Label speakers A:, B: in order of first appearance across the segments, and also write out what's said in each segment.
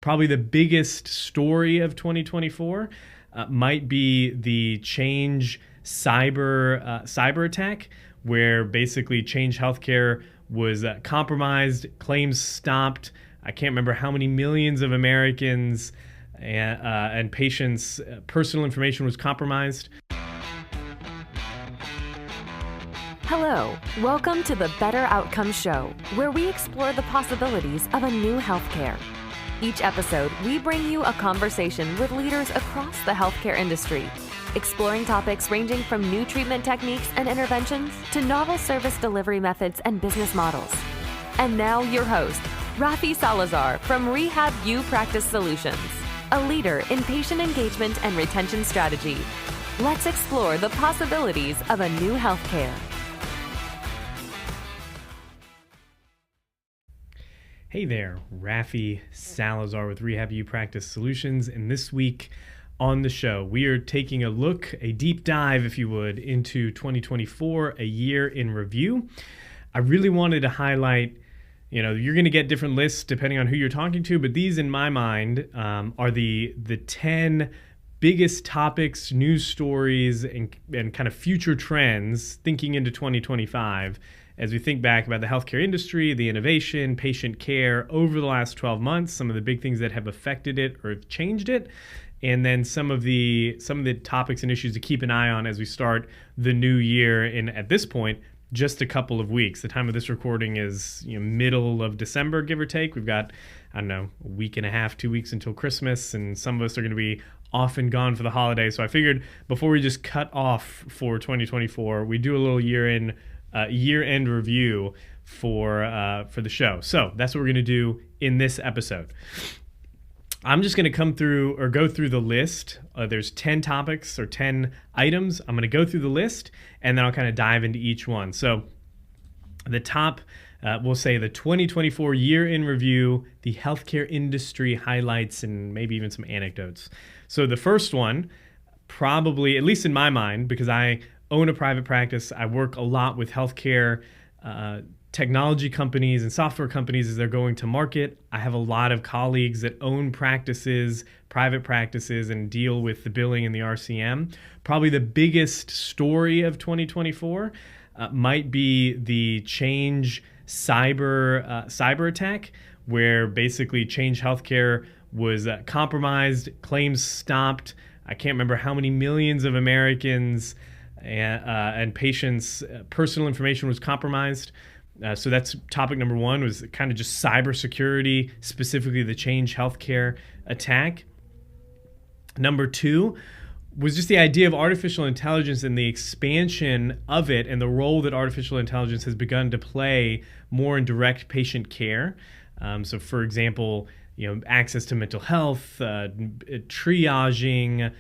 A: Probably the biggest story of 2024 might be the Change Cyberattack, where basically Change Healthcare was compromised, claims stopped. I can't remember how many millions of Americans and patients' personal information was compromised.
B: Hello, welcome to the Better Outcomes Show, where we explore the possibilities of a new healthcare. Each episode, we bring you a conversation with leaders across the healthcare industry, exploring topics ranging from new treatment techniques and interventions to novel service delivery methods and business models. And now your host, Rafi Salazar from Rehab U Practice Solutions, a leader in patient engagement and retention strategy. Let's explore the possibilities of a new healthcare.
A: Hey there, Rafi Salazar with Rehab U Practice Solutions, and this week on the show, we are taking a deep dive, if you would, into 2024, a year in review. I really wanted to highlight, you're going to get different lists depending on who you're talking to, but these, in my mind, are the 10 biggest topics, news stories, and kind of future trends thinking into 2025. As we think back about the healthcare industry, the innovation, patient care over the last 12 months, some of the big things that have affected it or changed it, and then some of the topics and issues to keep an eye on as we start the new year in, at this point, just a couple of weeks. The time of this recording is middle of December, give or take. We've got, a week and a half, 2 weeks until Christmas, and some of us are going to be off and gone for the holidays. So I figured before we just cut off for 2024, we do a little year-end review for the show. So that's what we're going to do in this episode. I'm just going to go through the list. There's 10 topics or 10 items. I'm going to go through the list, and then I'll kind of dive into each one. So the top, we'll say the 2024 year in review, the healthcare industry highlights, and maybe even some anecdotes. So the first one, probably, at least in my mind, because I own a private practice. I work a lot with healthcare technology companies and software companies as they're going to market. I have a lot of colleagues that own practices, private practices, and deal with the billing and the RCM. Probably the biggest story of 2024 might be the Change Cyberattack, where basically Change Healthcare was compromised, claims stopped. I can't remember how many millions of Americans and patients' personal information was compromised. So that's topic number one, was kind of just cybersecurity, specifically the Change Healthcare attack. Number two was just the idea of artificial intelligence and the expansion of it and the role that artificial intelligence has begun to play more in direct patient care. So for example, access to mental health, triaging,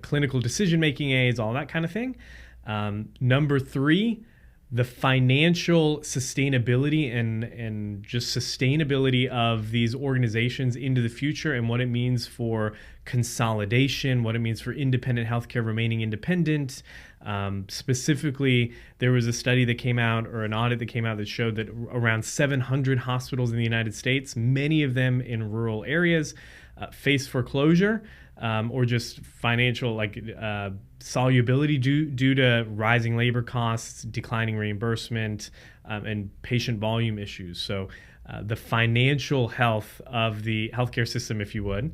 A: clinical decision-making aids, all that kind of thing. Number three, the financial sustainability and just sustainability of these organizations into the future and what it means for consolidation, what it means for independent healthcare remaining independent. Specifically, there was a study that came out, or an audit that came out, that showed that around 700 hospitals in the United States, many of them in rural areas, face foreclosure or just financial solubility due to rising labor costs, declining reimbursement, and patient volume issues. So the financial health of the healthcare system, if you would.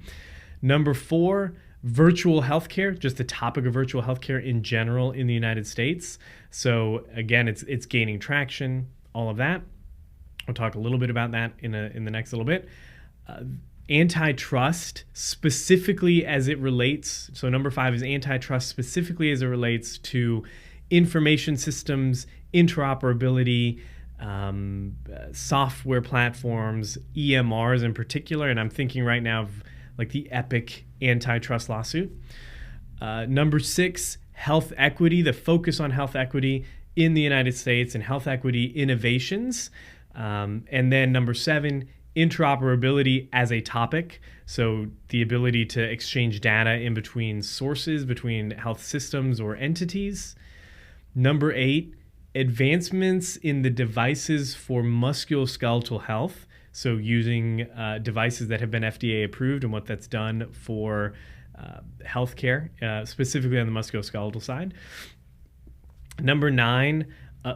A: Number four, virtual healthcare, just the topic of virtual healthcare in general in the United States. So again, it's gaining traction, all of that. We'll talk a little bit about that in the next little bit. Antitrust, specifically as it relates, so number five is antitrust, specifically as it relates to information systems, interoperability, software platforms, EMRs in particular, and I'm thinking right now of the Epic antitrust lawsuit. Number six, health equity, the focus on health equity in the United States and health equity innovations. And then number seven, interoperability as a topic. So the ability to exchange data in between sources, between health systems or entities. Number eight, advancements in the devices for musculoskeletal health. So using devices that have been FDA approved and what that's done for healthcare, specifically on the musculoskeletal side. Number 9,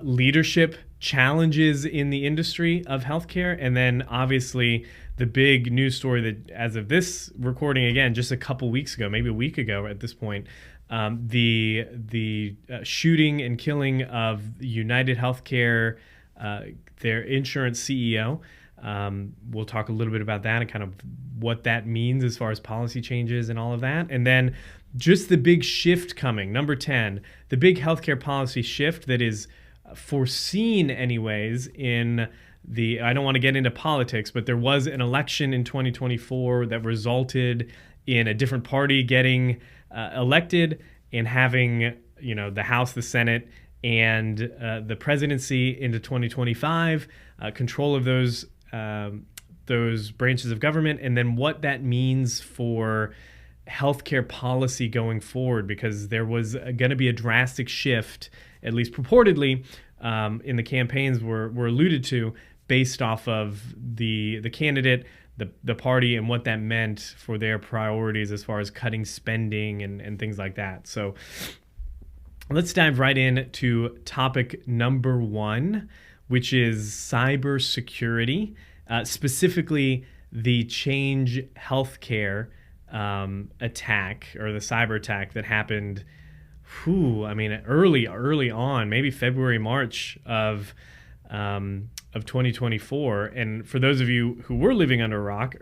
A: leadership challenges in the industry of healthcare. And then obviously the big news story that as of this recording, again, just a couple weeks ago, maybe a week ago at this point, the shooting and killing of United Healthcare, their insurance CEO. We'll talk a little bit about that and kind of what that means as far as policy changes and all of that. And then just the big shift coming, number 10, the big healthcare policy shift that is foreseen anyways in I don't want to get into politics, but there was an election in 2024 that resulted in a different party getting elected and having, the House, the Senate, and the presidency into 2025, control of those branches of government, and then what that means for healthcare policy going forward, because there was going to be a drastic shift, at least purportedly, in the campaigns were alluded to, based off of the candidate, the party, and what that meant for their priorities as far as cutting spending and things like that. So let's dive right in to topic number 1, which is cybersecurity, specifically the Change Healthcare attack, or the cyber attack that happened, early on, maybe February, March of 2024. And for those of you who were living under a rock,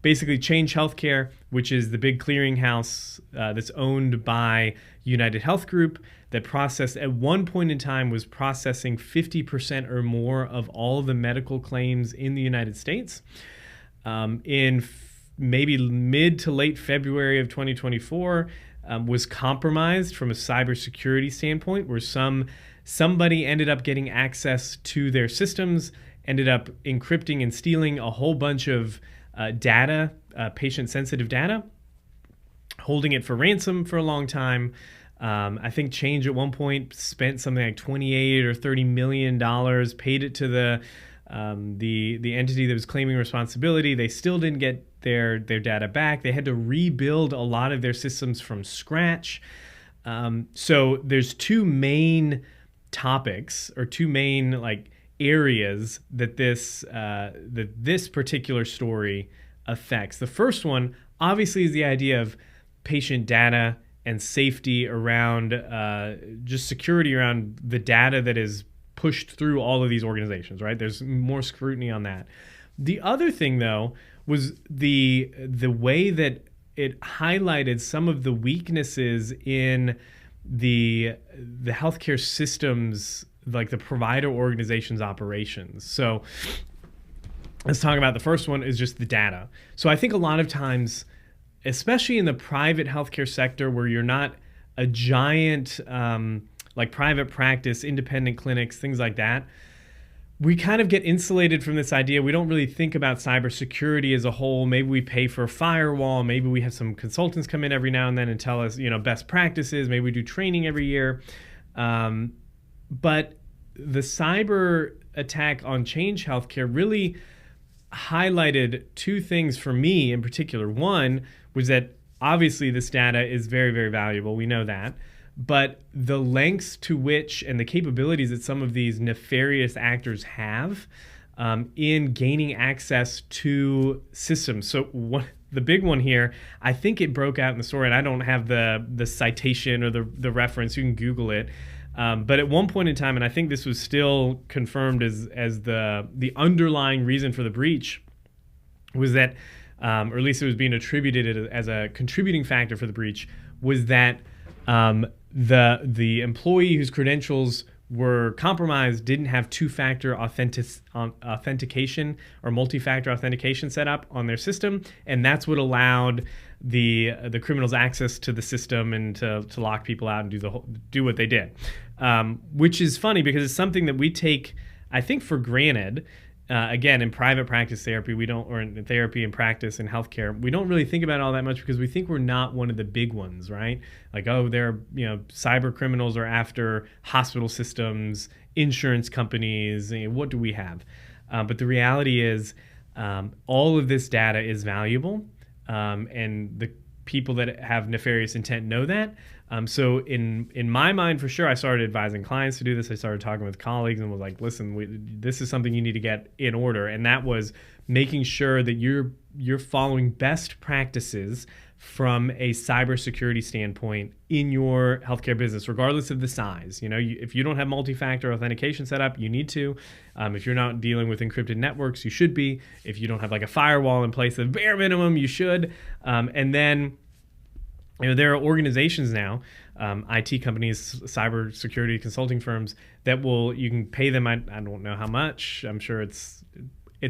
A: basically Change Healthcare, which is the big clearinghouse that's owned by United Health Group, that processed at one point in time was processing 50% or more of all the medical claims in the United States. In maybe mid to late February of 2024, was compromised from a cybersecurity standpoint, where somebody ended up getting access to their systems, ended up encrypting and stealing a whole bunch of data, patient-sensitive data, holding it for ransom for a long time. I think Change at one point spent something like $28 or $30 million, paid it to the entity that was claiming responsibility. They still didn't get their data back. They had to rebuild a lot of their systems from scratch. So there's two main topics, or two main areas that this particular story affects. The first one obviously is the idea of patient data and safety around just security around the data that is pushed through all of these organizations, right? There's more scrutiny on that. The other thing, though, was the way that it highlighted some of the weaknesses in the healthcare systems, like the provider organizations' operations. So let's talk about the first one, is just the data. So I think a lot of times, especially in the private healthcare sector, where you're not a giant like private practice, independent clinics, things like that, we kind of get insulated from this idea. We don't really think about cybersecurity as a whole. Maybe we pay for a firewall. Maybe we have some consultants come in every now and then and tell us, best practices. Maybe we do training every year. But the cyber attack on Change Healthcare really highlighted two things for me in particular. One was that obviously this data is very, very valuable. We know that. But the lengths to which and the capabilities that some of these nefarious actors have in gaining access to systems. So the big one here, I think it broke out in the story, and I don't have the citation or the reference. You can Google it. But at one point in time, and I think this was still confirmed as the underlying reason for the breach, was that, or at least it was being attributed as a contributing factor for the breach, was that the employee whose credentials were compromised didn't have two-factor authentication or multi-factor authentication set up on their system, and that's what allowed the criminals access to the system and to lock people out and do what they did, which is funny because it's something that we take, I think, for granted. Again, in private practice therapy, or in therapy and practice in healthcare, we don't really think about it all that much because we think we're not one of the big ones, right? Like, cyber criminals are after hospital systems, insurance companies. What do we have? But the reality is all of this data is valuable, and the people that have nefarious intent know that. So in my mind, for sure, I started advising clients to do this. I started talking with colleagues and was like, listen, this is something you need to get in order. And that was making sure that you're following best practices from a cybersecurity standpoint in your healthcare business, regardless of the size. If you don't have multi-factor authentication set up, you need to. If you're not dealing with encrypted networks, you should be. If you don't have like a firewall in place, at bare minimum, you should. And then there are organizations now, IT companies, cybersecurity consulting firms that you can pay them. I don't know how much. I'm sure it's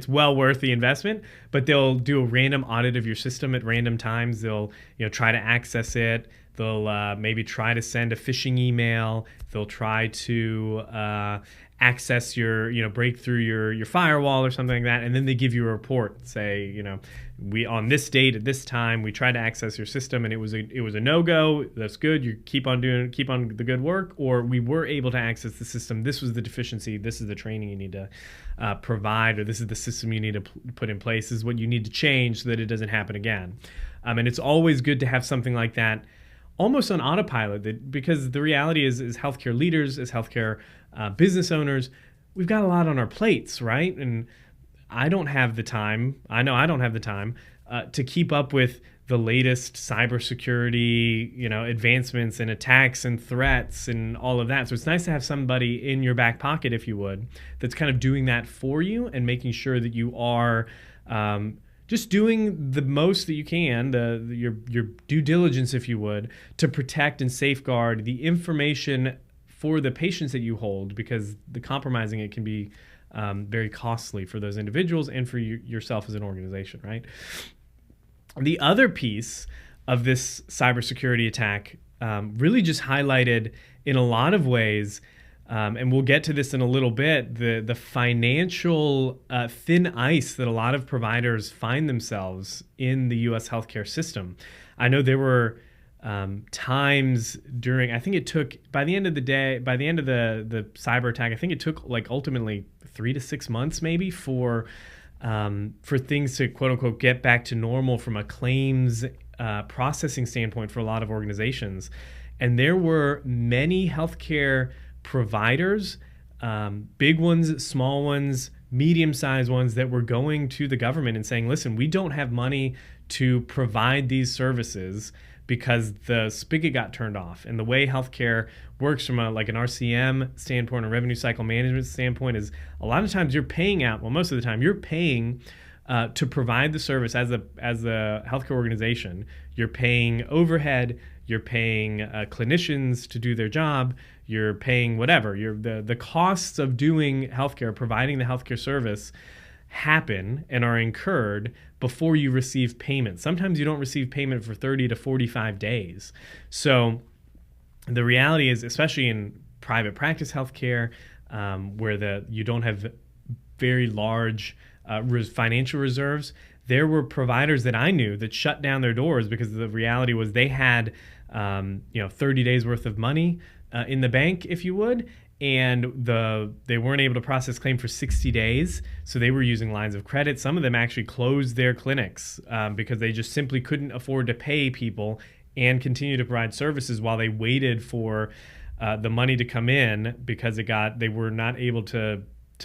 A: well worth the investment, but they'll do a random audit of your system at random times. They'll try to access it. They'll maybe try to send a phishing email. They'll try to access break through your firewall or something like that, and then they give you a report. Say, we on this date at this time we tried to access your system and it was a no-go. That's good. You keep on the good work. Or we were able to access the system. This was the deficiency. This is the training you need to provide, or this is the system you need to put in place. This is what you need to change so that it doesn't happen again. And it's always good to have something like that almost on autopilot, because the reality is healthcare leaders, as healthcare business owners, we've got a lot on our plates, right? And I don't have the time. I know I don't have the time to keep up with the latest cybersecurity, advancements and attacks and threats and all of that. So it's nice to have somebody in your back pocket, if you would, that's kind of doing that for you and making sure that you are just doing the most that you can, your due diligence, if you would, to protect and safeguard the information for the patients that you hold, because the compromising it can be very costly for those individuals and for yourself as an organization, right? The other piece of this cybersecurity attack really just highlighted in a lot of ways, and we'll get to this in a little bit, the financial thin ice that a lot of providers find themselves in the U.S. healthcare system. I know there were times during, I think it took, by the end of the cyber attack, I think it took like ultimately 3 to 6 months maybe for things to quote unquote get back to normal from a claims processing standpoint for a lot of organizations. And there were many healthcare providers, big ones, small ones, medium-sized ones, that were going to the government and saying, listen, we don't have money to provide these services because the spigot got turned off. And the way healthcare works from an RCM standpoint, a revenue cycle management standpoint, is a lot of times you're paying out, well, most of the time you're paying to provide the service as a healthcare organization. You're paying overhead, you're paying clinicians to do their job, you're paying whatever. The costs of doing healthcare, providing the healthcare service, happen and are incurred before you receive payment. Sometimes you don't receive payment for 30 to 45 days. So the reality is, especially in private practice healthcare, where you don't have very large financial reserves, there were providers that I knew that shut down their doors because the reality was they had 30 days worth of money in the bank, if you would, and they weren't able to process claim for 60 days, so they were using lines of credit. Some of them actually closed their clinics because they just simply couldn't afford to pay people and continue to provide services while they waited for the money to come in, because they were not able to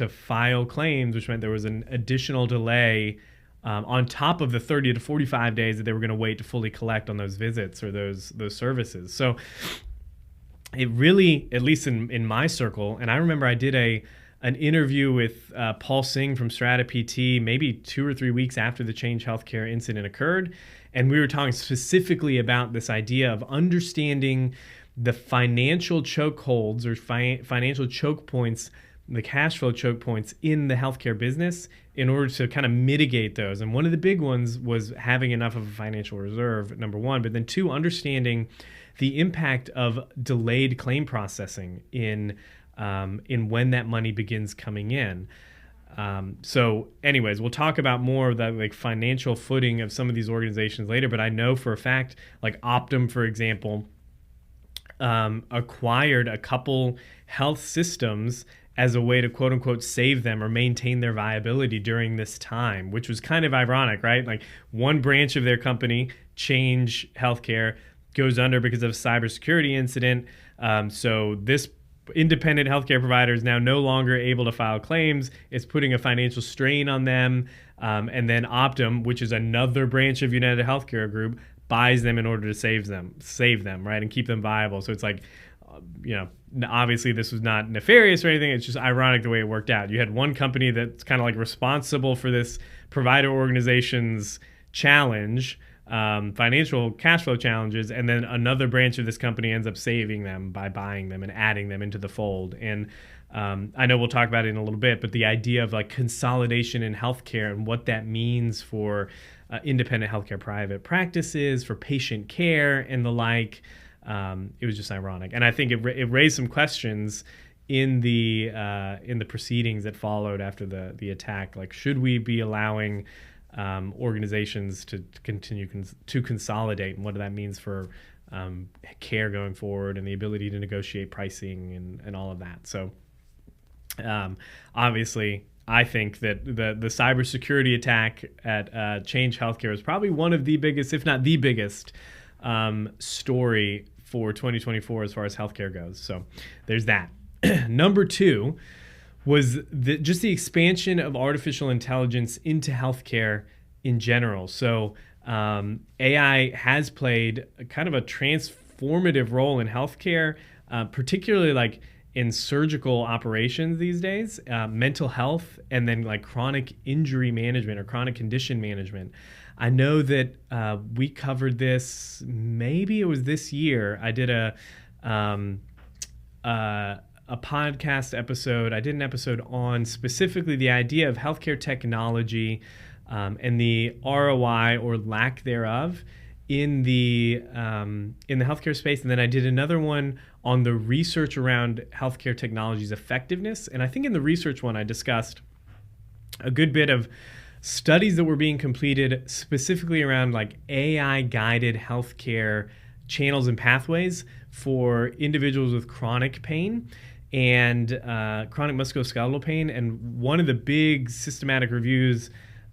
A: file claims, which meant there was an additional delay on top of the 30 to 45 days that they were going to wait to fully collect on those visits or those services. So it really, at least in my circle, and I remember I did an interview with Paul Singh from Strata PT maybe 2 or 3 weeks after the Change Healthcare incident occurred, and we were talking specifically about this idea of understanding the financial chokeholds or financial choke points, the cash flow choke points in the healthcare business, in order to kind of mitigate those. And one of the big ones was having enough of a financial reserve, number one, but then two, understanding the impact of delayed claim processing in when that money begins coming in. So anyways, we'll talk about more of that financial footing of some of these organizations later, but I know for a fact, Optum, for example, acquired a couple health systems as a way to quote unquote save them or maintain their viability during this time, which was kind of ironic, right? Like one branch of their company, Change Healthcare, goes under because of a cybersecurity incident. So this independent healthcare provider is now no longer able to file claims. It's putting a financial strain on them. And then Optum, which is another branch of United Healthcare Group, buys them in order to save them, right, and keep them viable. So it's like, obviously this was not nefarious or anything. It's just ironic the way it worked out. You had one company that's kind of like responsible for this provider organization's challenge, financial cash flow challenges, and then another branch of this company ends up saving them by buying them and adding them into the fold. And I know we'll talk about it in a little bit, but the idea of like consolidation in healthcare and what that means for independent healthcare private practices, for patient care and the like, it was just ironic. And I think it raised some questions in the proceedings that followed after the attack. Like, should we be allowing organizations to continue to consolidate, and what that means for care going forward and the ability to negotiate pricing and all of that. So obviously, I think that the cybersecurity attack at Change Healthcare is probably one of the biggest, if not the biggest, story for 2024 as far as healthcare goes. So there's that. Number two was just the expansion of artificial intelligence into healthcare in general. So AI has played kind of a transformative role in healthcare, particularly like in surgical operations these days, mental health, and then like chronic injury management or chronic condition management. I know that we covered this, maybe it was this year. I did a podcast episode. I did an episode on specifically the idea of healthcare technology and the ROI or lack thereof in the healthcare space. And then I did another one on the research around healthcare technology's effectiveness. And I think in the research one, I discussed a good bit of studies that were being completed specifically around like AI-guided healthcare channels and pathways for individuals with chronic pain and chronic musculoskeletal pain. And one of the big systematic reviews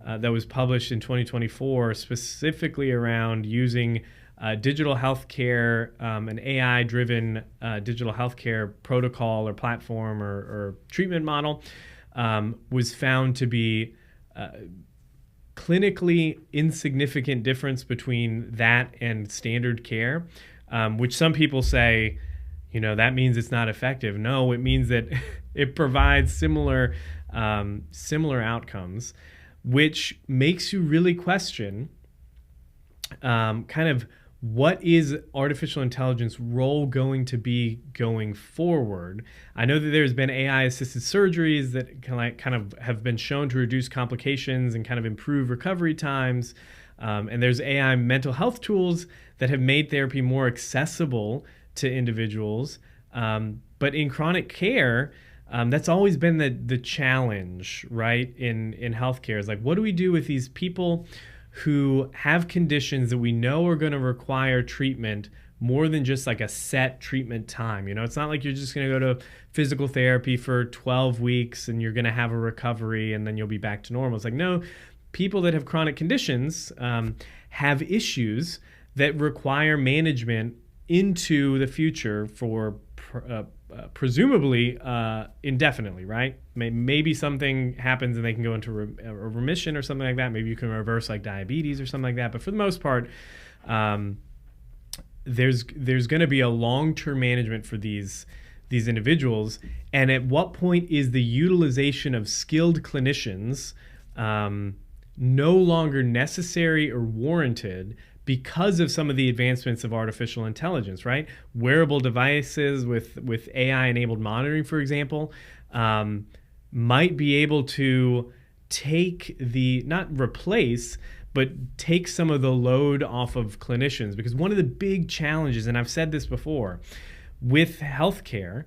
A: that was published in 2024 specifically around using digital healthcare, an AI-driven digital healthcare protocol or platform or treatment model was found to be clinically insignificant difference between that and standard care, which some people say, that means it's not effective. No, it means that it provides similar outcomes, which makes you really question kind of what is artificial intelligence role going to be going forward. I know that there's been AI-assisted surgeries that kind of have been shown to reduce complications and kind of improve recovery times. And there's AI mental health tools that have made therapy more accessible to individuals. But in chronic care, that's always been the challenge, right, in healthcare. Is like, what do we do with these people who have conditions that we know are going to require treatment more than just like a set treatment time? It's not like you're just going to go to physical therapy for 12 weeks and you're going to have a recovery and then you'll be back to normal. It's like, no, people that have chronic conditions have issues that require management into the future for presumably indefinitely, right? Maybe something happens and they can go into a remission or something like that. Maybe you can reverse like diabetes or something like that. But for the most part, there's going to be a long-term management for these individuals. And at what point is the utilization of skilled clinicians no longer necessary or warranted because of some of the advancements of artificial intelligence, right? Wearable devices with AI-enabled monitoring, for example, might be able to not replace, but take some of the load off of clinicians. Because one of the big challenges, and I've said this before, with healthcare,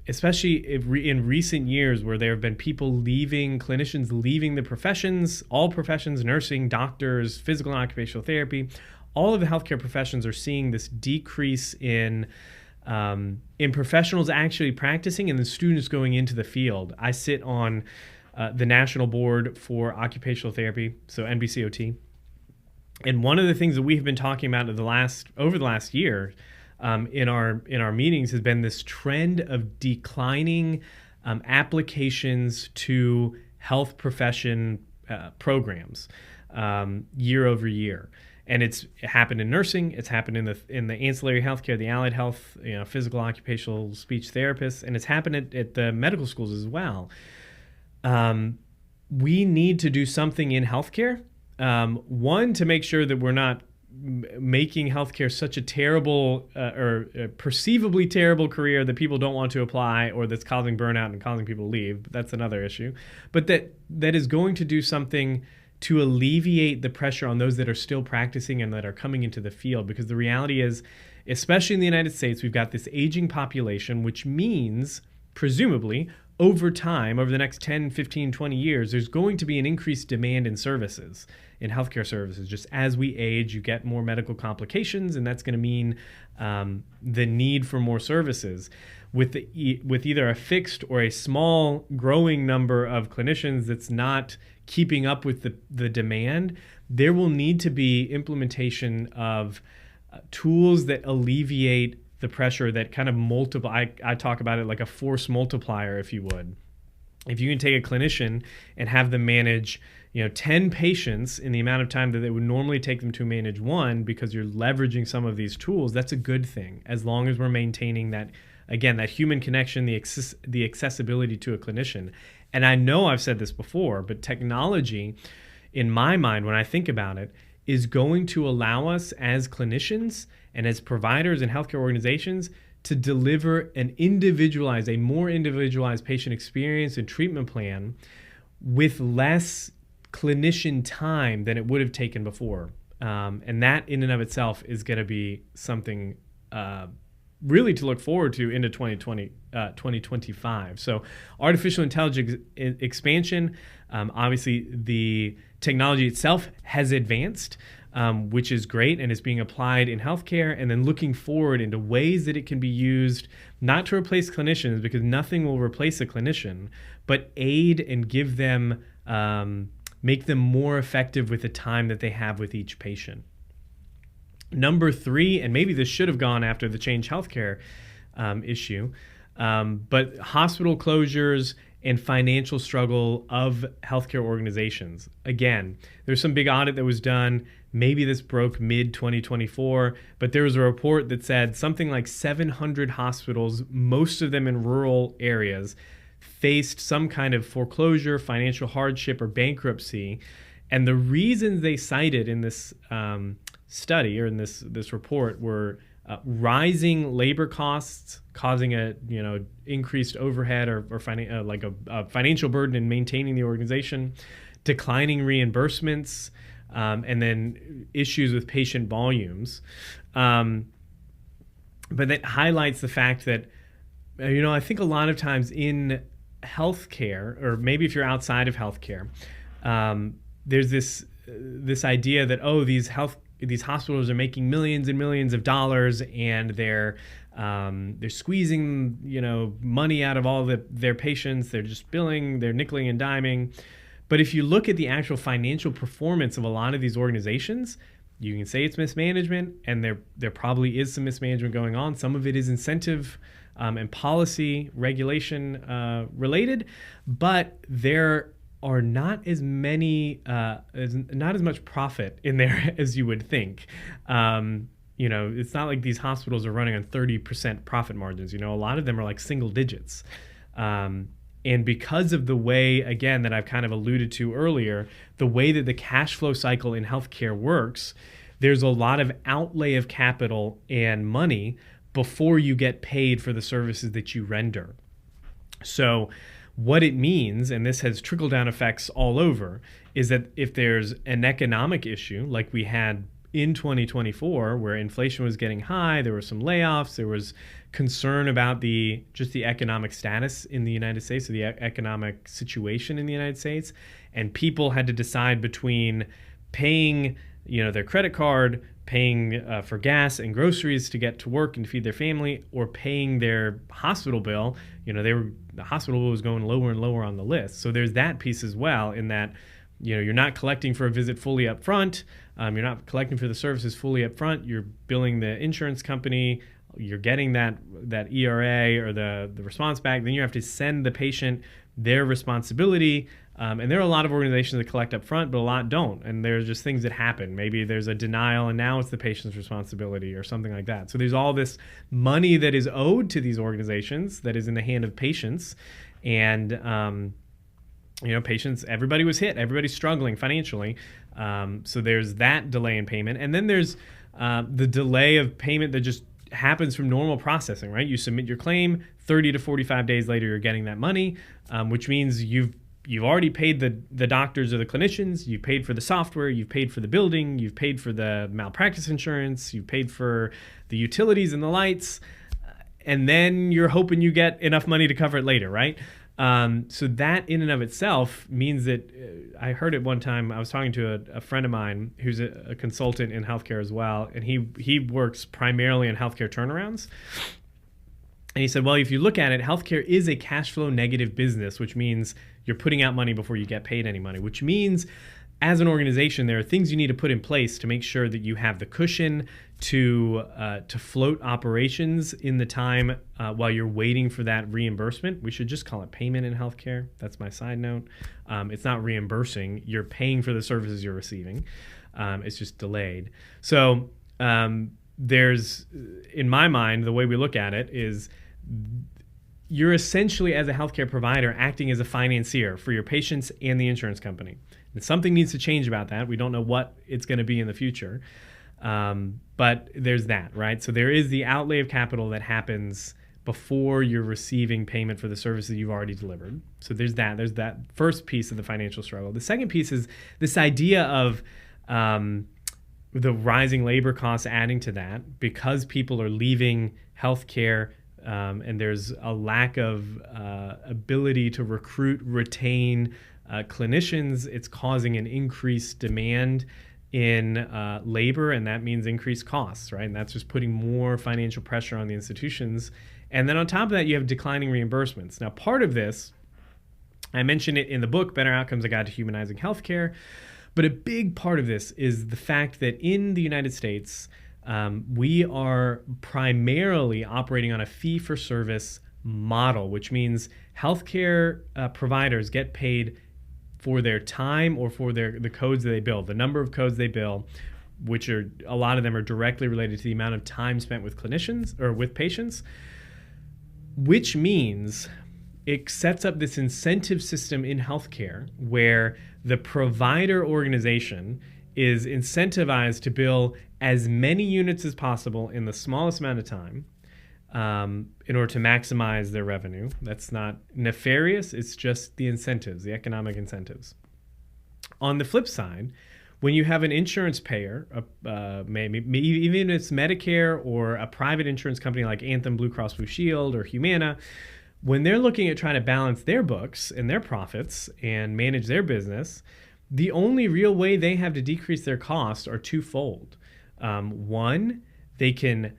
A: especially in recent years where there have been clinicians leaving the professions, all professions, nursing, doctors, physical and occupational therapy, all of the healthcare professions are seeing this decrease in in professionals actually practicing and the students going into the field. I sit on the National Board for Occupational Therapy, so NBCOT. And one of the things that we've been talking about over the last year in our meetings has been this trend of declining applications to health profession programs year over year. And it happened in nursing. It's happened in the ancillary healthcare, the allied health, physical, occupational, speech therapists, and it's happened at the medical schools as well. We need to do something in healthcare. One, to make sure that we're not making healthcare such a terrible or perceivably terrible career that people don't want to apply, or that's causing burnout and causing people to leave. But that's another issue. But that is going to do something to alleviate the pressure on those that are still practicing and that are coming into the field. Because the reality is, especially in the United States, we've got this aging population, which means, presumably, over time, over the next 10, 15, 20 years, there's going to be an increased demand in services, in healthcare services. Just as we age, you get more medical complications, and that's going to mean the need for more services. With either a fixed or a small growing number of clinicians that's not keeping up with the demand, there will need to be implementation of tools that alleviate the pressure that kind of multiply. I talk about it like a force multiplier, if you would. If you can take a clinician and have them manage 10 patients in the amount of time that it would normally take them to manage one, because you're leveraging some of these tools, that's a good thing, as long as we're maintaining that, again, that human connection, the accessibility to a clinician. And I know I've said this before, but technology, in my mind, when I think about it, is going to allow us as clinicians and as providers and healthcare organizations to deliver a more individualized patient experience and treatment plan with less clinician time than it would have taken before. And that in and of itself is going to be something really to look forward to into 2025. So artificial intelligence expansion, obviously the technology itself has advanced, which is great and is being applied in healthcare, and then looking forward into ways that it can be used not to replace clinicians, because nothing will replace a clinician, but aid and give them, make them more effective with the time that they have with each patient. Number 3, and maybe this should have gone after the Change Healthcare issue, but hospital closures and financial struggle of healthcare organizations. Again, there's some big audit that was done. Maybe this broke mid-2024, but there was a report that said something like 700 hospitals, most of them in rural areas, faced some kind of foreclosure, financial hardship, or bankruptcy. And the reasons they cited in this study, or in this report, were rising labor costs causing a increased overhead or like a financial burden in maintaining the organization, declining reimbursements, and then issues with patient volumes. But that highlights the fact that I think a lot of times in healthcare, or maybe if you're outside of healthcare, there's this idea that these hospitals are making millions and millions of dollars, and they're squeezing money out of all their patients. They're just billing, they're nickeling and diming. But if you look at the actual financial performance of a lot of these organizations, you can say it's mismanagement, and there probably is some mismanagement going on. Some of it is incentive and policy regulation related, but there are not as many, not as much profit in there as you would think. It's not like these hospitals are running on 30% profit margins. A lot of them are like single digits. And because of the way, again, that I've kind of alluded to earlier, the way that the cash flow cycle in healthcare works, there's a lot of outlay of capital and money before you get paid for the services that you render. So what it means, and this has trickle-down effects all over, is that if there's an economic issue like we had in 2024, where inflation was getting high, there were some layoffs, there was concern about the economic status in the United States, or the economic situation in the United States, and people had to decide between paying their credit card, paying for gas and groceries to get to work and to feed their family, or paying their hospital bill. The hospital bill was going lower and lower on the list. So there's that piece as well, in that you're not collecting for a visit fully up front. You're not collecting for the services fully up front. You're billing the insurance company. You're getting that ERA or the response back. Then you have to send the patient their responsibility. And there are a lot of organizations that collect up front, but a lot don't. And there's just things that happen. Maybe there's a denial and now it's the patient's responsibility or something like that. So there's all this money that is owed to these organizations that is in the hand of patients. And, patients, everybody was hit. Everybody's struggling financially. So there's that delay in payment. And then there's the delay of payment that just happens from normal processing, right? You submit your claim, 30 to 45 days later, you're getting that money, which means you've already paid the doctors or the clinicians, you've paid for the software, you've paid for the building, you've paid for the malpractice insurance, you've paid for the utilities and the lights, and then you're hoping you get enough money to cover it later, right? So that in and of itself means that I heard it one time. I was talking to a friend of mine who's a consultant in healthcare as well, and he works primarily in healthcare turnarounds. And he said, well, if you look at it, healthcare is a cash flow negative business, which means you're putting out money before you get paid any money, which means as an organization, there are things you need to put in place to make sure that you have the cushion to float operations in the time while you're waiting for that reimbursement. We should just call it payment in healthcare. That's my side note. It's not reimbursing. You're paying for the services you're receiving. It's just delayed. So there's, in my mind, the way we look at it is you're essentially, as a healthcare provider, acting as a financier for your patients and the insurance company. And something needs to change about that. We don't know what it's going to be in the future. But there's that, right? So there is the outlay of capital that happens before you're receiving payment for the services you've already delivered. So there's that first piece of the financial struggle. The second piece is this idea of the rising labor costs adding to that because people are leaving healthcare, and there's a lack of ability to recruit, retain clinicians. It's causing an increased demand in labor, and that means increased costs, right? And that's just putting more financial pressure on the institutions. And then on top of that, you have declining reimbursements. Now, part of this, I mentioned it in the book, Better Outcomes, A Guide to Humanizing Healthcare, but a big part of this is the fact that in the United States, we are primarily operating on a fee-for-service model, which means healthcare providers get paid for their time or for the codes that they bill, the number of codes they bill, which are a lot of them are directly related to the amount of time spent with clinicians or with patients, which means it sets up this incentive system in healthcare where the provider organization is incentivized to bill as many units as possible in the smallest amount of time in order to maximize their revenue. That's not nefarious. It's just the incentives, the economic incentives. On the flip side, when you have an insurance payer, maybe even if it's Medicare or a private insurance company like Anthem, Blue Cross Blue Shield, or Humana, when they're looking at trying to balance their books and their profits and manage their business, the only real way they have to decrease their costs are twofold. One, they can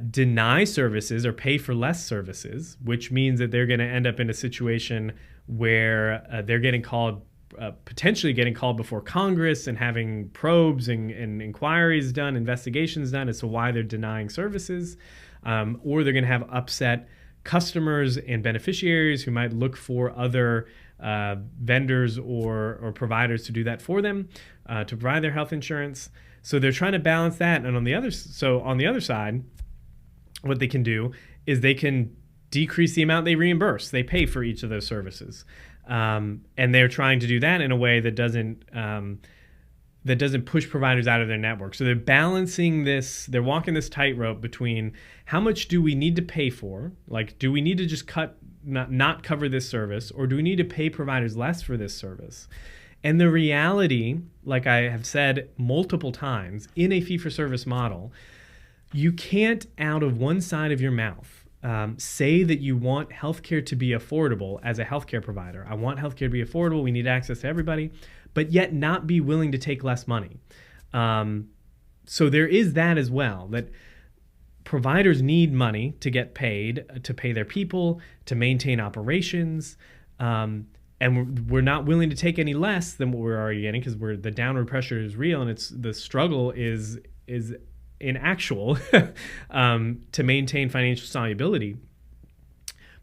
A: deny services or pay for less services, which means that they're going to end up in a situation where they're getting called, potentially getting called before Congress and having probes and inquiries done, investigations done as to why they're denying services, or they're going to have upset customers and beneficiaries who might look for other vendors or providers to do that for them, to provide their health insurance. So they're trying to balance that. And on the other side, what they can do is they can decrease the amount they reimburse, they pay for each of those services. And they're trying to do that in a way that doesn't push providers out of their network. So they're balancing this, they're walking this tightrope between how much do we need to pay for? Like, do we need to just not cover this service, or do we need to pay providers less for this service? And the reality, like I have said multiple times, in a fee-for-service model, you can't, out of one side of your mouth, say that you want healthcare to be affordable as a healthcare provider. I want healthcare to be affordable. We need access to everybody, but yet not be willing to take less money. So there is that as well, that providers need money to get paid, to pay their people, to maintain operations. And we're not willing to take any less than what we're already getting, because the downward pressure is real, and the struggle is in actual to maintain financial solubility.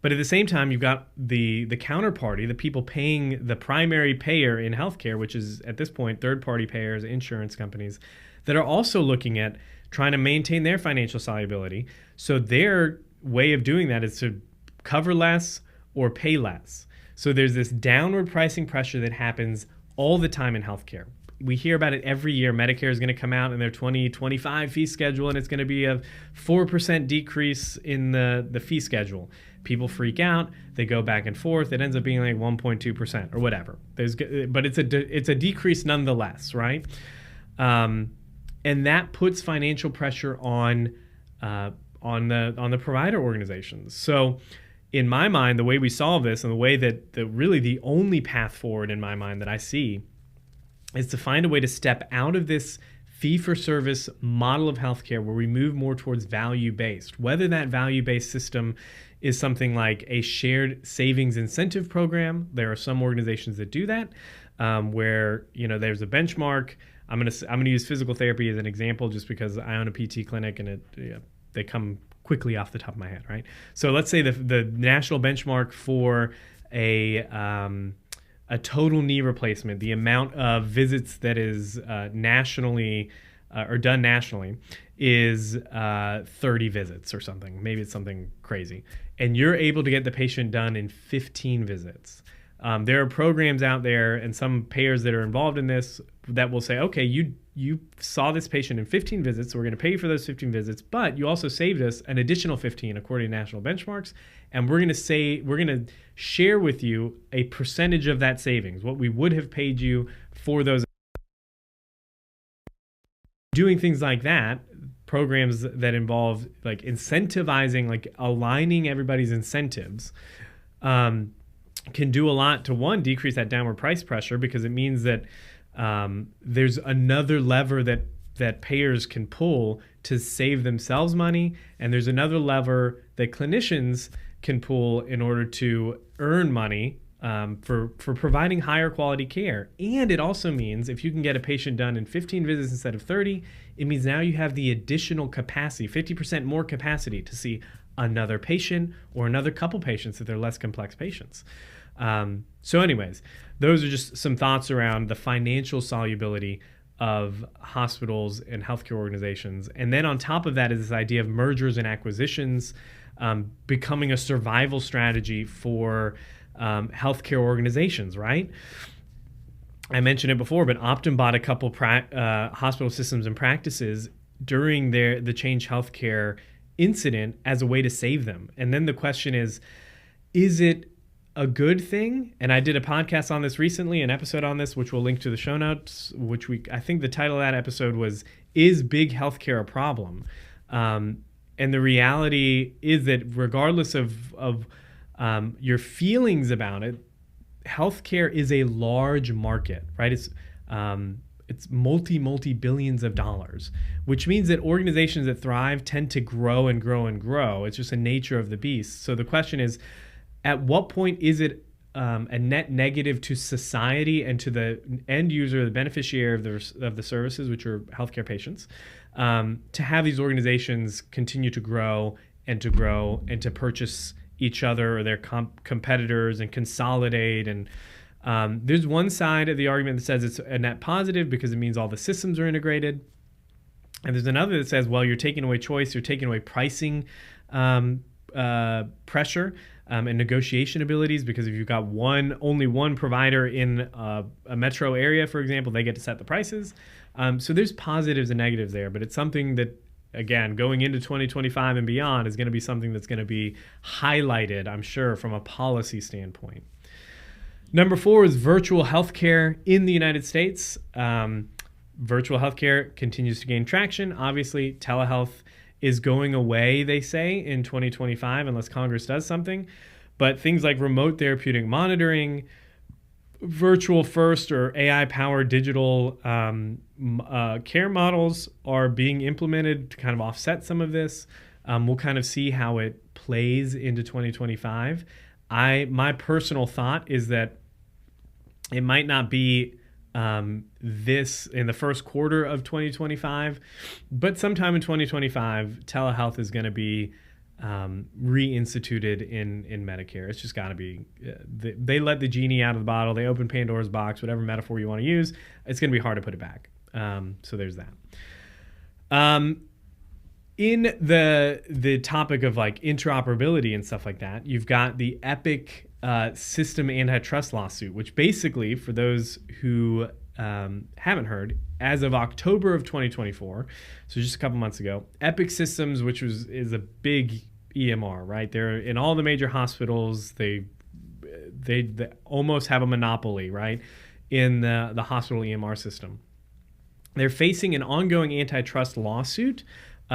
A: But at the same time, you've got the counterparty, the people paying the primary payer in healthcare, which is at this point third-party payers, insurance companies, that are also looking at trying to maintain their financial solubility. So their way of doing that is to cover less or pay less. So there's this downward pricing pressure that happens all the time in healthcare. We hear about it every year. Medicare is going to come out in their 2025 fee schedule, and it's going to be a 4% decrease in the fee schedule. People freak out. They go back and forth. It ends up being like 1.2% or whatever. But it's a decrease nonetheless, right? And that puts financial pressure on the provider organizations. So in my mind, the way we solve this, and the way that really the only path forward in my mind that I see, is to find a way to step out of this fee-for-service model of healthcare where we move more towards value-based. Whether that value-based system is something like a shared savings incentive program. There are some organizations that do that, where there's a benchmark. I'm gonna use physical therapy as an example, just because I own a PT clinic, and they come quickly off the top of my head, right? So let's say the national benchmark for a total knee replacement, the amount of visits that is nationally or done nationally is 30 visits or something. Maybe it's something crazy. And you're able to get the patient done in 15 visits. There are programs out there and some payers that are involved in this that will say, okay, you saw this patient in 15 visits, so we're going to pay you for those 15 visits, but you also saved us an additional 15 according to national benchmarks, and we're going to share with you a percentage of that savings, what we would have paid you for those. Doing things like that, programs that involve like incentivizing, like aligning everybody's incentives, can do a lot to, one, decrease that downward price pressure, because it means that there's another lever that payers can pull to save themselves money, and there's another lever that clinicians can pull in order to earn money for providing higher quality care. And it also means if you can get a patient done in 15 visits instead of 30, it means now you have the additional capacity, 50% more capacity to see another patient or another couple patients if they're less complex patients. So anyways, those are just some thoughts around the financial solubility of hospitals and healthcare organizations. And then on top of that is this idea of mergers and acquisitions becoming a survival strategy for healthcare organizations, right? I mentioned it before, but Optum bought a couple hospital systems and practices during the Change Healthcare incident as a way to save them. And then the question is it a good thing? And I did a podcast on this recently, an episode on this, which we'll link to the show notes, I think the title of that episode was, Is Big Healthcare a Problem? And the reality is that regardless of your feelings about it, healthcare is a large market, right? It's multi-billions of dollars, which means that organizations that thrive tend to grow and grow and grow. It's just a nature of the beast. So the question is, at what point is it a net negative to society and to the end user, the beneficiary of the services, which are healthcare patients, to have these organizations continue to grow and to purchase each other or their competitors and consolidate? And there's one side of the argument that says it's a net positive because it means all the systems are integrated. And there's another that says, well, you're taking away choice, you're taking away pricing pressure and negotiation abilities, because if you've got only one provider in a metro area, for example, they get to set the prices. So there's positives and negatives there, but it's something that, again, going into 2025 and beyond, is going to be something that's going to be highlighted, I'm sure, from a policy standpoint. Number 4 is virtual healthcare in the United States. Virtual healthcare continues to gain traction. Obviously, telehealth is going away, they say, in 2025 unless Congress does something. But things like remote therapeutic monitoring, virtual first or AI-powered digital care models are being implemented to kind of offset some of this. We'll kind of see how it plays into 2025. My personal thought is that it might not be this in the first quarter of 2025, but sometime in 2025, telehealth is going to be reinstituted in Medicare. It's just got to be. They let the genie out of the bottle. They open Pandora's box. Whatever metaphor you want to use, it's going to be hard to put it back. So there's that. In the topic of like interoperability and stuff like that, you've got the Epic system antitrust lawsuit, which basically, for those who haven't heard, as of October of 2024, so just a couple months ago, Epic Systems, which is a big EMR, right? They're in all the major hospitals. They almost have a monopoly, right, in the hospital EMR system. They're facing an ongoing antitrust lawsuit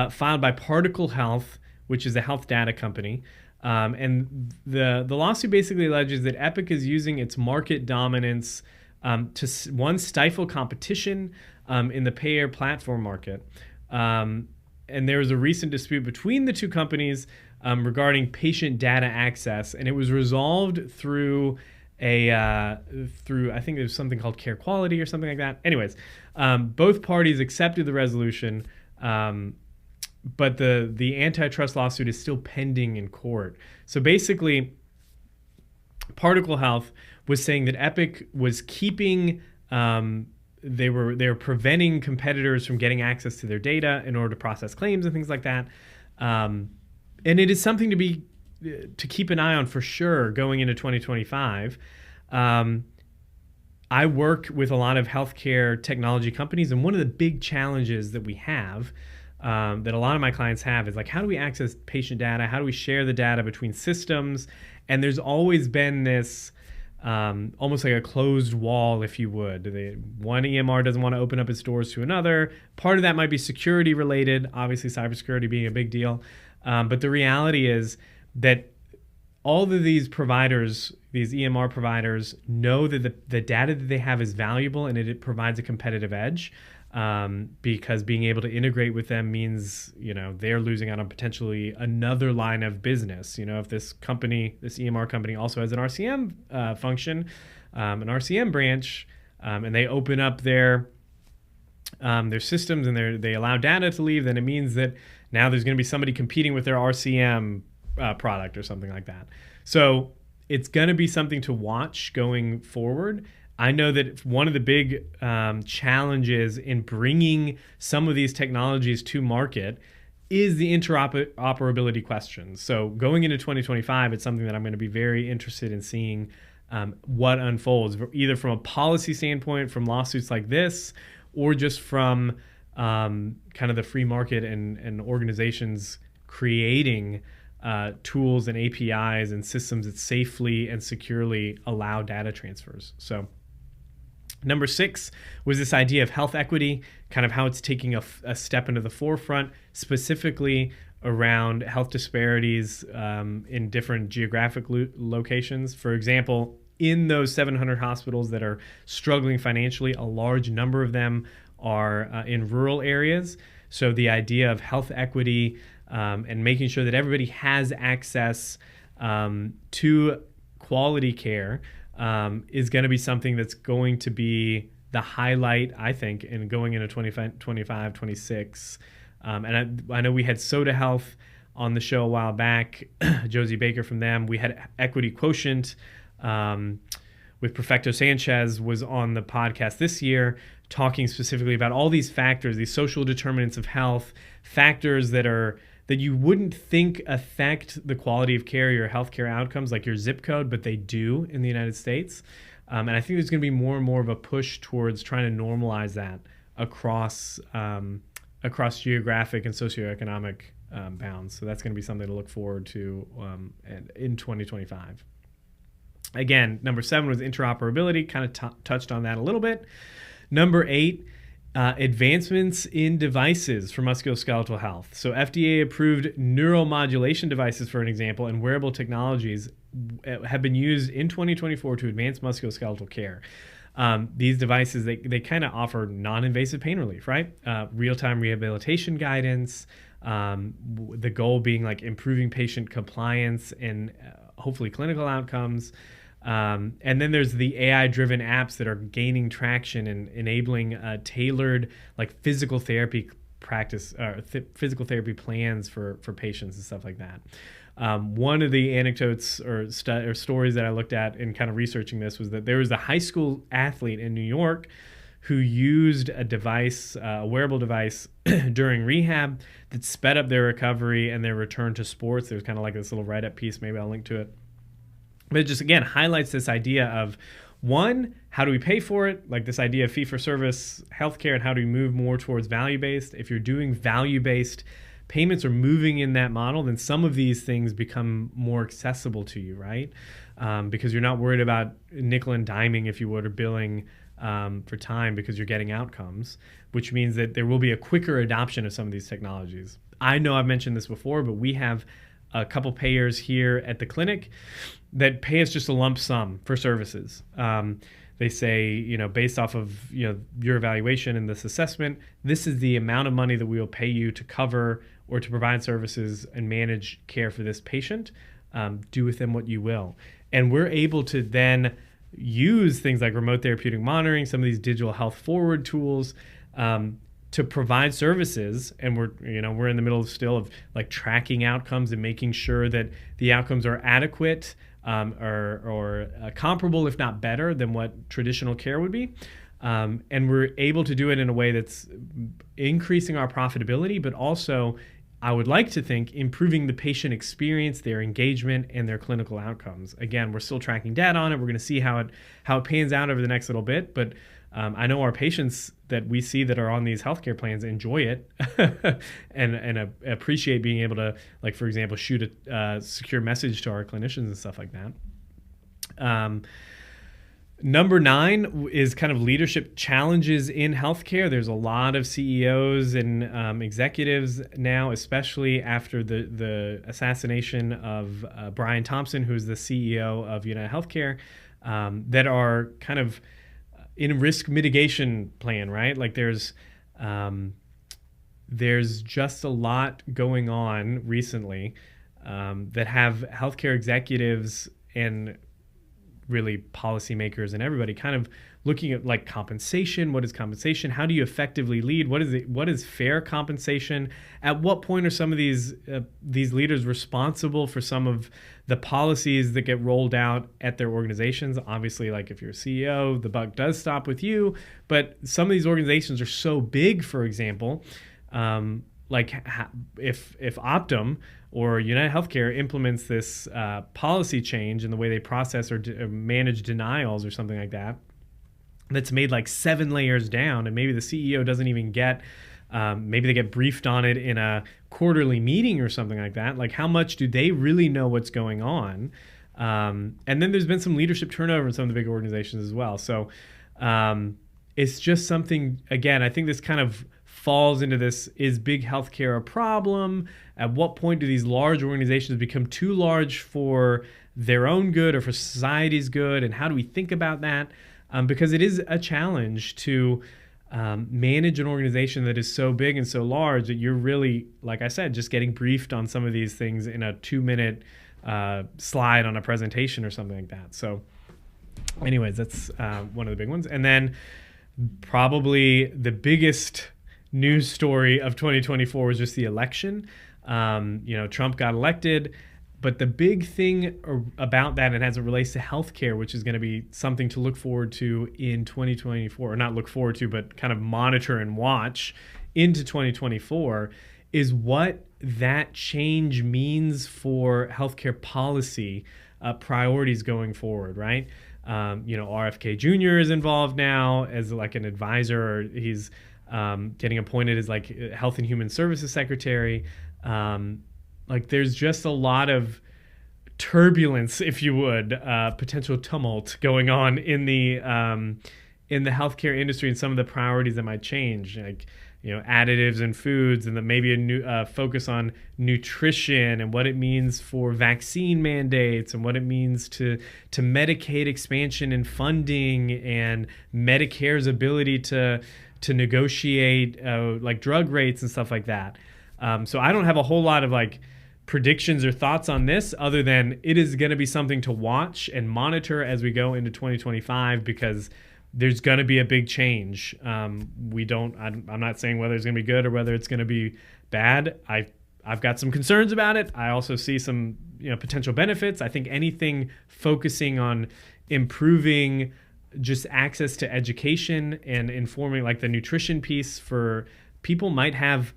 A: filed by Particle Health, which is a health data company. And the lawsuit basically alleges that Epic is using its market dominance to stifle competition in the payer platform market. And there was a recent dispute between the two companies regarding patient data access, and it was resolved through I think there's something called care quality or something like that. Anyways, both parties accepted the resolution, but the antitrust lawsuit is still pending in court. So basically, Particle Health was saying that Epic was keeping they were preventing competitors from getting access to their data in order to process claims and things like that. And it is something to keep an eye on for sure going into 2025. I work with a lot of healthcare technology companies, and one of the big challenges that we have, that a lot of my clients have, is like, how do we access patient data? How do we share the data between systems? And there's always been this almost like a closed wall, if you would. One EMR doesn't want to open up its doors to another. Part of that might be security related, obviously cybersecurity being a big deal. But the reality is that all of these providers, these EMR providers, know that the data that they have is valuable and it provides a competitive edge, because being able to integrate with them means, they're losing out on potentially another line of business. If this EMR company also has an RCM function, an RCM branch, and they open up their systems and they allow data to leave, then it means that now there's going to be somebody competing with their RCM product or something like that. So it's going to be something to watch going forward. I know that one of the big challenges in bringing some of these technologies to market is the interoperability questions. So going into 2025, it's something that I'm going to be very interested in seeing what unfolds, either from a policy standpoint, from lawsuits like this, or just from kind of the free market and organizations creating tools and APIs and systems that safely and securely allow data transfers. So number 6 was this idea of health equity, kind of how it's taking a step into the forefront, specifically around health disparities in different geographic locations. For example, in those 700 hospitals that are struggling financially, a large number of them are in rural areas. So the idea of health equity and making sure that everybody has access to quality care is going to be something that's going to be the highlight, I think, in going into 25, 26. And I know we had Soda Health on the show a while back, Josie Baker from them. We had Equity Quotient with Perfecto Sanchez was on the podcast this year, talking specifically about all these factors, these social determinants of health, factors that you wouldn't think affect the quality of care, your healthcare outcomes, like your zip code, but they do in the United States. And I think there's going to be more and more of a push towards trying to normalize that across geographic and socioeconomic bounds. So that's going to be something to look forward to in 2025. Again, number 7 was interoperability, kind of touched on that a little bit. Number 8 Advancements in devices for musculoskeletal health. So FDA approved neuromodulation devices, for an example, and wearable technologies have been used in 2024 to advance musculoskeletal care. These devices, they kind of offer non-invasive pain relief, right? Real-time rehabilitation guidance, the goal being like improving patient compliance and hopefully clinical outcomes. And then there's the AI-driven apps that are gaining traction and enabling tailored like physical therapy practice or physical therapy plans for patients and stuff like that. One of the anecdotes or stories that I looked at in kind of researching this was that there was a high school athlete in New York who used a device, a wearable device during rehab that sped up their recovery and their return to sports. There's kind of like this little write-up piece. Maybe I'll link to it. But it just, again, highlights this idea of, one, how do we pay for it? Like this idea of fee-for-service healthcare, and how do we move more towards value-based? If you're doing value-based payments or moving in that model, then some of these things become more accessible to you, right? Because you're not worried about nickel and diming, if you would, or billing for time because you're getting outcomes, which means that there will be a quicker adoption of some of these technologies. I know I've mentioned this before, but we have a couple payers here at the clinic that pay us just a lump sum for services. They say, based off of your evaluation and this assessment, this is the amount of money that we will pay you to cover or to provide services and manage care for this patient. Do with them what you will. And we're able to then use things like remote therapeutic monitoring, some of these digital health forward tools, to provide services. And we're in the middle still of like tracking outcomes and making sure that the outcomes are adequate or comparable, if not better, than what traditional care would be. And we're able to do it in a way that's increasing our profitability, but also, I would like to think, improving the patient experience, their engagement, and their clinical outcomes. Again, we're still tracking data on it. We're going to see how it pans out over the next little bit. But I know our patients that we see that are on these healthcare plans enjoy it and appreciate being able to, like, for example, shoot a secure message to our clinicians and stuff like that. Number 9 is kind of leadership challenges in healthcare. There's a lot of CEOs and executives now, especially after the assassination of Brian Thompson, who's the CEO of United Healthcare, that are kind of in a risk mitigation plan, right? Like there's just a lot going on recently that have healthcare executives and really policymakers and everybody kind of looking at like compensation. What is compensation? How do you effectively lead? What is fair compensation? At what point are some of these leaders responsible for some of the policies that get rolled out at their organizations? Obviously, like if you're a CEO, the buck does stop with you. But some of these organizations are so big, for example, like if Optum or United Healthcare implements this policy change in the way they process or manage denials or something like that, that's made like 7 layers down, and maybe the CEO doesn't even get, maybe they get briefed on it in a quarterly meeting or something like that. Like how much do they really know what's going on? And then there's been some leadership turnover in some of the big organizations as well. So it's just something, again, I think this kind of falls into this, is big healthcare a problem? At what point do these large organizations become too large for their own good or for society's good? And how do we think about that? Because it is a challenge to manage an organization that is so big and so large that you're really, like I said, just getting briefed on some of these things in a 2-minute slide on a presentation or something like that. So anyways, that's one of the big ones. And then probably the biggest news story of 2024 was just the election. Trump got elected, but the big thing about that, and as it relates to healthcare, which is going to be something to look forward to in 2024, or not look forward to, but kind of monitor and watch into 2024, is what that change means for healthcare policy priorities going forward, right? RFK Jr. is involved now as like an advisor, or he's getting appointed as like Health and Human Services Secretary. Like there's just a lot of turbulence, if you would, potential tumult going on in the in the healthcare industry and some of the priorities that might change, like additives in foods, and then maybe a new focus on nutrition and what it means for vaccine mandates and what it means to Medicaid expansion and funding and Medicare's ability to negotiate like drug rates and stuff like that. So I don't have a whole lot of like predictions or thoughts on this other than it is going to be something to watch and monitor as we go into 2025, because there's going to be a big change. I'm not saying whether it's going to be good or whether it's going to be bad. I've got some concerns about it. I also see some potential benefits. I think anything focusing on improving just access to education and informing, like the nutrition piece for people might have,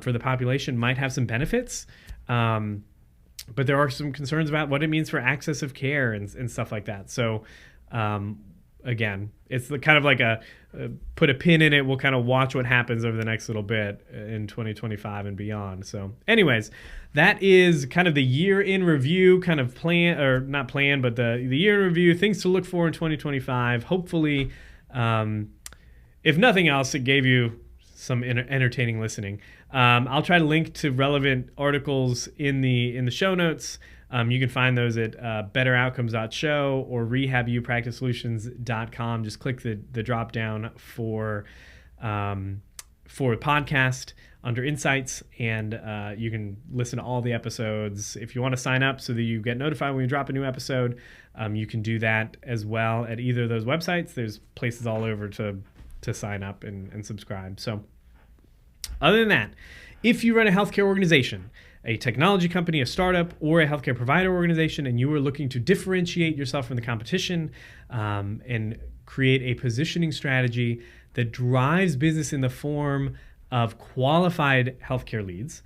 A: for the population might have some benefits. But there are some concerns about what it means for access of care and stuff like that. So, again, it's kind of like put a pin in it. We'll kind of watch what happens over the next little bit in 2025 and beyond. So anyways, that is kind of the year in review, kind of plan, or not plan, but the year in review, things to look for in 2025. Hopefully, if nothing else, it gave you some entertaining listening. I'll try to link to relevant articles in the show notes. You can find those at betteroutcomes.show or rehabupracticesolutions.com. Just click the drop down for podcast under Insights, and you can listen to all the episodes. If you want to sign up so that you get notified when we drop a new episode, you can do that as well at either of those websites. There's places all over to sign up and subscribe. So other than that, if you run a healthcare organization, a technology company, a startup, or a healthcare provider organization, and you are looking to differentiate yourself from the competition and create a positioning strategy that drives business in the form of qualified healthcare leads,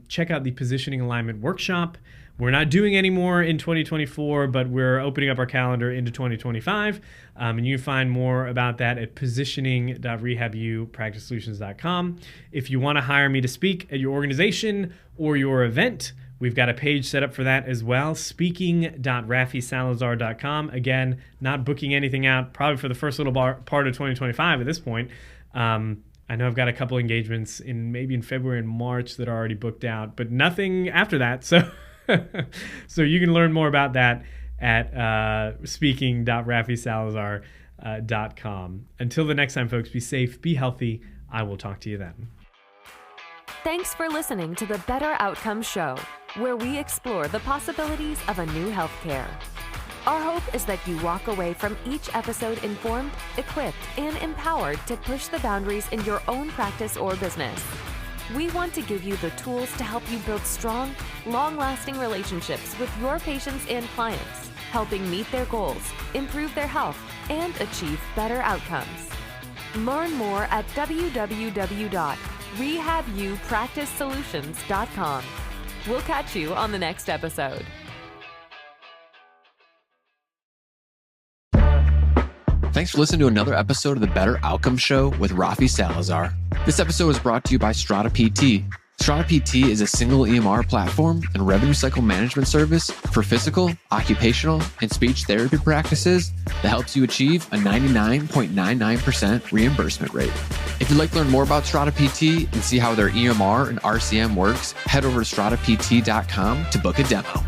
A: check out the Positioning Alignment Workshop. We're not doing any more in 2024, but we're opening up our calendar into 2025. And you can find more about that at positioning.rehabupracticesolutions.com. If you want to hire me to speak at your organization or your event, we've got a page set up for that as well, speaking.rafisalazar.com. Again, not booking anything out probably for the first little part of 2025 at this point. I know I've got a couple engagements maybe in February and March that are already booked out, but nothing after that. So so you can learn more about that at speaking.rafisalazar.com. Until the next time, folks, be safe, be healthy. I will talk to you then.
B: Thanks for listening to the Better Outcomes Show, where we explore the possibilities of a new healthcare. Our hope is that you walk away from each episode informed, equipped, and empowered to push the boundaries in your own practice or business. We want to give you the tools to help you build strong, long-lasting relationships with your patients and clients, helping meet their goals, improve their health, and achieve better outcomes. Learn more at www.rehabupracticesolutions.com. We'll catch you on the next episode.
C: Thanks for listening to another episode of the Better Outcomes Show with Rafi Salazar. This episode was brought to you by Strata PT. Strata PT is a single EMR platform and revenue cycle management service for physical, occupational, and speech therapy practices that helps you achieve a 99.99% reimbursement rate. If you'd like to learn more about Strata PT and see how their EMR and RCM works, head over to stratapt.com to book a demo.